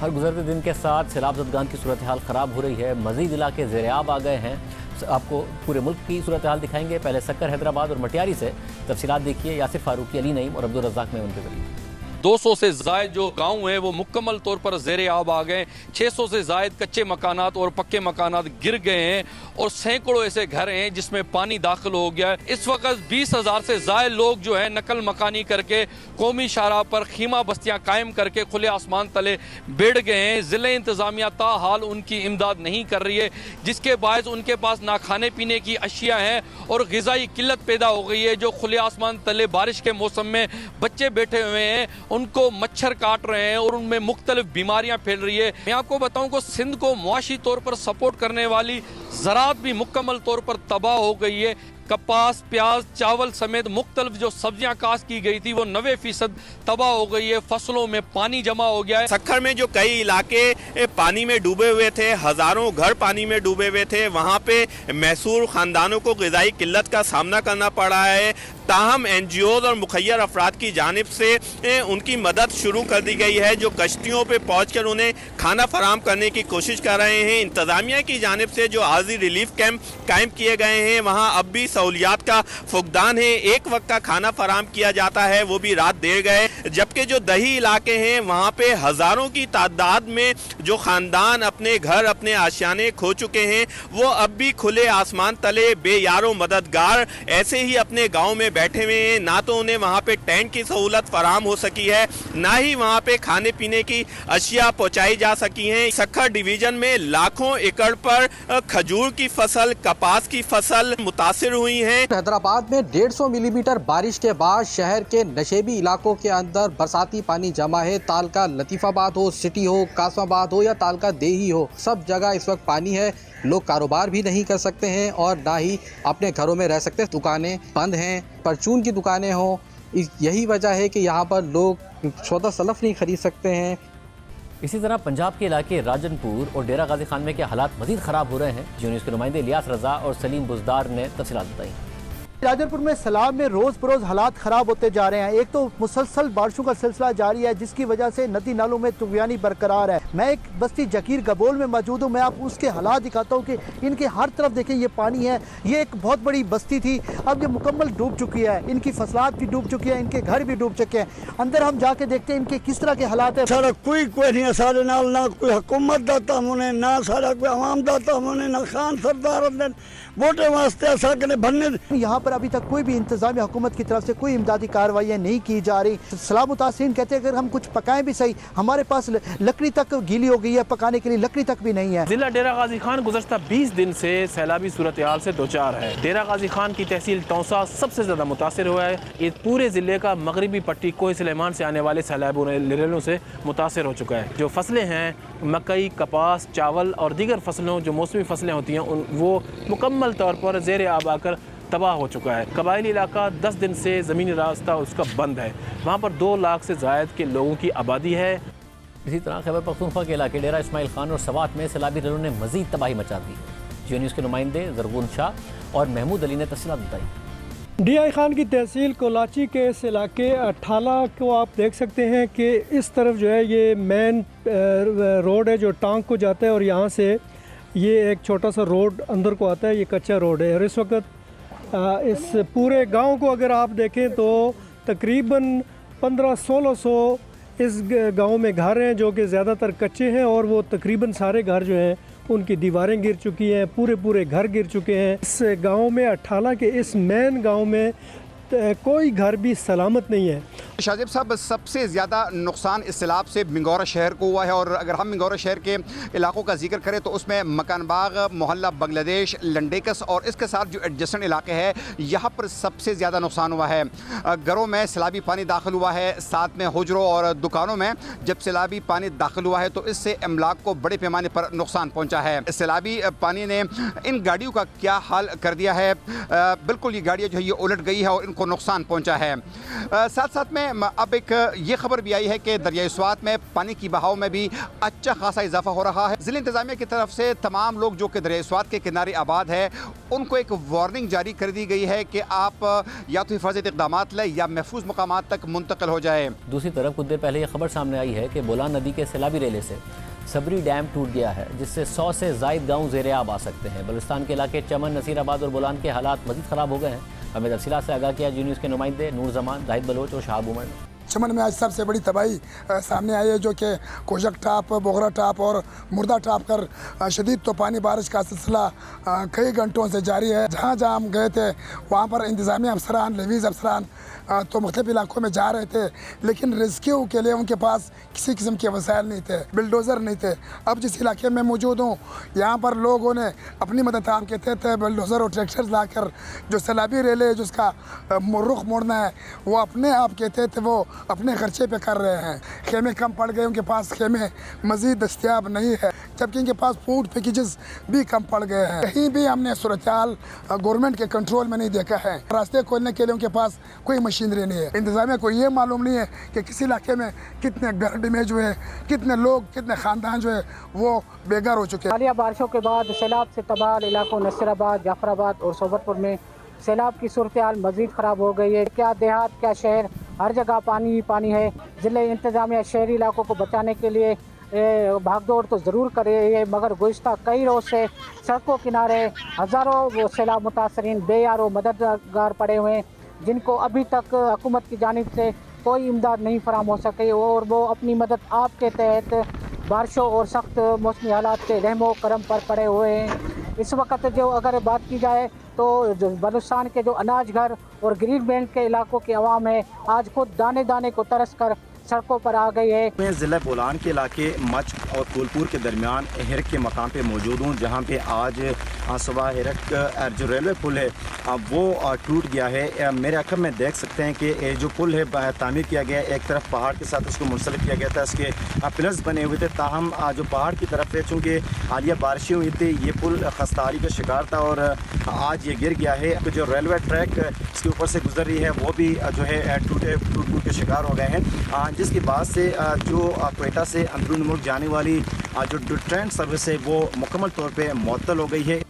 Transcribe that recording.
हर गुजरते दिन के साथ सैलाब ज़दगान की सूरत हाल ख़राब हो रही है। मज़ीद इलाके ज़ेर-ए-आब आ गए हैं। आपको पूरे मुल्क की सूरत हाल दिखाएंगे। पहले सक्कर, हैदराबाद और मटियारी से तफसीलात देखिए। यासिर फारूकी, अली नईम और अब्दुल रज़ाक में उनके जरिए 200 से ज़ायद जो गांव हैं वो मुकम्मल तौर पर ज़ेरे आब आ गए। 600 से ज़ायद कच्चे मकानात और पक्के मकानात गिर गए हैं और सैकड़ों ऐसे घर हैं जिसमें पानी दाखिल हो गया है। इस वक्त 20,000 से ज़ायद लोग जो है नकल मकानी करके कौमी शाहराह पर खीमा बस्तियाँ कायम करके खुले आसमान तले बैठ गए हैं। ज़िला इंतज़ामिया ताहाल उनकी इमदाद नहीं कर रही है, जिसके बायस उनके पास ना खाने पीने की अशिया हैं और ग़िज़ाई किल्लत पैदा हो गई है। जो खुले आसमान तले बारिश के मौसम में बच्चे बैठे हुए हैं, उनको मच्छर काट रहे हैं और उनमें मुख्तलिफ बीमारियां फैल रही है। मैं आपको बताऊं कि सिंध को मुआशी तौर पर सपोर्ट करने वाली ज़राअत भी मुकम्मल तौर पर तबाह हो गई है। कपास, प्याज, चावल समेत मुख्तलिफ जो सब्जियां काश्त की गई थी वो 90% तबाह हो गई है। फसलों में पानी जमा हो गया है। सक्खर में जो कई इलाके पानी में डूबे हुए थे, हजारों घर पानी में डूबे हुए थे, वहाँ पे मैसूर खानदानों को ग़िज़ाई किल्लत का सामना करना पड़ रहा है। ताहम NGOs और मुखैर अफराद की जानिब से उनकी मदद शुरू कर दी गई है, जो कश्तियों पे पहुंचकर उन्हें खाना फराम करने की कोशिश कर रहे हैं। इंतज़ामिया की जानिब से जो आर्जी रिलीफ कैंप कायम किए गए हैं, वहाँ अब भी सहूलियात का फुकदान है। एक वक्त का खाना फराम किया जाता है, वो भी रात देर गए। जबकि जो दही इलाके हैं वहाँ पे हज़ारों की तादाद में जो ख़ानदान अपने घर, अपने आशियाने खो चुके हैं, वो अब भी खुले आसमान तले बेयारो मददगार ऐसे ही अपने गाँव में बैठे हुए हैं। ना तो उन्हें वहाँ पे टेंट की सहूलत फराम हो सकी है, ना ही वहाँ पे खाने पीने की अशिया पहुँचाई जा सकी हैं। सक्खर डिवीजन में लाखों एकड़ पर खजूर की फसल, कपास की फसल मुतासिर हुई है। हैदराबाद में 150 मिलीमीटर बारिश के बाद शहर के नशेबी इलाकों के अंदर बरसाती पानी जमा है। तालका लतीफ़ाबाद हो, सिटी हो, कासमाबाद हो या तालका देही हो, सब जगह इस वक्त पानी है। लोग कारोबार भी नहीं कर सकते हैं और ना ही अपने घरों में रह सकते। दुकानें बंद हैं, परचून की दुकानें हों। यही वजह है कि यहाँ पर लोग सौदा सलफ नहीं खरीद सकते हैं। इसी तरह पंजाब के इलाके राजनपुर और डेरा गाजी खान में के हालात मजीद ख़राब हो रहे हैं। जियो न्यूज़ के नुमाइंदे इलियास रज़ा और सलीम बुज़दार ने तफसीलात बताई। राजनपुर में सैलाब में रोज़ बरोज़ हालात ख़राब होते जा रहे हैं। एक तो मुसलसल बारिशों का सिलसिला जारी है, जिसकी वजह से नदी नालों में तुगयानी बरकरार है। मैं एक बस्ती जकीर गबोल में मौजूद हूँ। मैं आपको उसके हालात दिखाता हूँ कि इनके हर तरफ देखें ये पानी है। ये एक बहुत बड़ी बस्ती थी, अब ये मुकम्मल डूब चुकी है। इनकी फसलात भी डूब चुकी है, इनके घर भी डूब चुके हैं। अंदर हम जाके देखते हैं इनके किस तरह के हालात है। सारा कोई नहीं है, सारे नाल ना कोई हुकूमत दाता होने, ना सारा कोई आवाम दाता होने, ना खान सरदार वोटे वास्ते ऐसा बनने। यहाँ पर अभी तक कोई भी इंतजामिया हुकूमत की तरफ से कोई इमदादी कार्रवाइयाँ नहीं की जा रही। सलाह मुतासिरीन कहते हैं अगर हम कुछ पकाएं भी सही, हमारे पास लकड़ी तक गीली हो गई है, पकाने के लिए लकड़ी तक भी नहीं है। जिला डेरा गाजी खान गुज़श्ता 20 दिन से सैलाबी सूरत हाल से दो चार है। डेरा गाजी खान की तहसील तौसा सबसे ज़्यादा मुतासर हुआ है। ये पूरे ज़िले का मगरबी पट्टी कोई सुलेमान से आने वाले सैलाबों लरेलों से मुतासर हो चुका है। जो फसलें हैं मकई, कपास, चावल और दीगर फसलों जो मौसमी फसलें होती हैं वो मुकम्मल तौर पर ज़ेर आब आकर तबाह हो चुका है। कबायली इलाका 10 दिन से ज़मीनी रास्ता उसका बंद है। वहाँ पर 2 लाख से ज़ायद के लोगों की आबादी है। इसी तरह खैबर पख्तूनख्वा के इलाके डेरा इस्माइल खान और सवात में सैलाबी रैलों ने मजीद तबाही मचा दी है। जियो न्यूज़ के नुमाइंदे जरगुन शाह और महमूद अली ने तफसीलात बताई। DI खान की तहसील कोलाची के इस इलाके अठाला को आप देख सकते हैं कि इस तरफ जो है ये मेन रोड है जो टांग को जाता है और यहाँ से ये एक छोटा सा रोड अंदर को आता है, ये कच्चा रोड है। और इस वक्त इस पूरे गांव को अगर आप देखें तो तकरीबन 1500-1600 इस गांव में घर हैं जो कि ज़्यादातर कच्चे हैं और वो तकरीबन सारे घर जो हैं उनकी दीवारें गिर चुकी हैं, पूरे घर गिर चुके हैं। इस गांव में अठाला के इस मेन गांव में कोई घर भी सलामत नहीं है। शाजिब साहब, सबसे ज़्यादा नुकसान इस सैलाब से मिंगौरा शहर को हुआ है और अगर हम मिंगौरा शहर के इलाकों का जिक्र करें तो उसमें मकान बाग, मोहल्ला बांग्लादेश, लंडेकस और इसके साथ जो एडजेसेंट इलाके हैं यहाँ पर सबसे ज़्यादा नुकसान हुआ है। घरों में सैलाबी पानी दाखिल हुआ है, साथ में हुजरों और दुकानों में जब सैलाबी पानी दाखिल हुआ है तो इससे अमलाक को बड़े पैमाने पर नुकसान पहुँचा है। सैलाबी पानी ने इन गाड़ियों का क्या हाल कर दिया है। बिल्कुल ये गाड़ियाँ जो है ये उलट गई है और को नुकसान पहुँचा है। साथ साथ में अब एक ये खबर भी आई है कि दरियाई स्वात में पानी की बहाव में भी अच्छा खासा इजाफा हो रहा है। ज़िला इंतज़ामिया की तरफ से तमाम लोग जो कि दरियाई स्वात के किनारे आबाद है उनको एक वार्निंग जारी कर दी गई है कि आप या तो हिफाजती इक़दामात लें या महफूज मकामात तक मुंतकिल हो जाए। दूसरी तरफ कुछ देर पहले ये खबर सामने आई है कि बोलान नदी के सैलाबी रेले से सबरी डैम टूट गया है, जिससे 100 से ज़ायद गाँव ज़ेर-ए-आब आ सकते हैं। बलूचिस्तान के इलाके चमन, नसीराबाद और बोलान के हालात मज़ीद ख़राब हो गए हैं। हमें तफसीलात से आगाह किया जी न्यूज़ के नुमाइंदे नूर जमान, जाहिद बलोच और शहाब उमर ने। चमन में आज सबसे बड़ी तबाही सामने आई है, जो कि कोशक टाप, बोगरा टाप और मुर्दा टाप कर शदीद तूफ़ानी बारिश का सिलसिला कई घंटों से जारी है। जहाँ जहाँ हम गए थे वहाँ पर इंतज़ामी अफसरान, लवीज़ अफसरान तो मुख्तलिफ इलाकों में जा रहे थे, लेकिन रेस्क्यू के लिए उनके पास किसी किस्म के वसाइल नहीं थे, बिल्डोज़र नहीं थे। अब जिस इलाके में मौजूद हूँ यहाँ पर लोगों ने अपनी मदद काम के तहत बिल्डोज़र और ट्रैक्टर्स लाकर जो सैलाबी रेले जिसका रुख मोड़ना है वो अपने आप के तहत वो अपने खर्चे पे कर रहे हैं। खेमे कम पड़ गए, उनके पास खेमे मज़ीद दस्तियाब नहीं है, जबकि इनके पास फूड पैकेजेस भी कम पड़ गए हैं। कहीं भी हमने सूरत हाल गवर्नमेंट के कंट्रोल में नहीं देखा है। रास्ते खोलने के लिए उनके पास कोई मशीनरी नहीं है। इंतज़ामिया को ये मालूम नहीं है कि किसी इलाके में कितने घर डैमेज हुए, कितने लोग, कितने ख़ानदान जो है वो बेघर हो चुके हैं। हालिया बारिशों के बाद सैलाब से तबाह इलाकों नसीराबाद, जाफराबाद और सोबतपुर में सैलाब की सूरत हाल मज़ीद ख़राब हो गई है। क्या देहात, क्या शहर, हर जगह पानी ही पानी है। ज़िला इंतज़ामिया शहरी इलाकों को बचाने के लिए भागदौड़ तो ज़रूर कर रही है, मगर गुज़िश्ता कई रोज़ से सड़कों किनारे हज़ारों सैलाब मुतासरीन बेयारो मददगार पड़े हुए हैं, जिनको अभी तक हुकूमत की जानिब से कोई इमदाद नहीं फराम हो सके और वो अपनी मदद आपके तहत बारिशों और सख्त मौसमी हालात के रहमो करम पर पड़े हुए हैं। इस वक्त जो अगर बात की जाए तो बलूचिस्तान के जो अनाज घर और ग्रीन बेल्ट के इलाकों के अवाम है आज खुद दाने दाने को तरस कर सड़कों पर आ गई है। मैं ज़िला बोलान के इलाके मच और फूलपुर के दरमियान हिरक के मकाम पे मौजूद हूँ, जहाँ पे आज सुबह हिरक जो रेलवे पुल है वो टूट गया है। मेरे अखब में देख सकते हैं कि जो पुल है तामीर किया गया है, एक तरफ पहाड़ के साथ उसको मुंसलिक किया गया था, इसके पिलर्स बने हुए थे, ताहम जो पहाड़ की तरफ है चूँकि हालिया बारिशें हुई थी ये पुल खस्ताहाली का शिकार था और आज ये गिर गया है। जो रेलवे ट्रैक इसके ऊपर से गुजर रही है वो भी जो है टूट के शिकार हो गए हैं, जिसकी बात से जो क्वेटा से अंदरूनी मुल्क जाने वाली जो ट्रेन सर्विस है वो मुकम्मल तौर पे मुअत्तल हो गई है।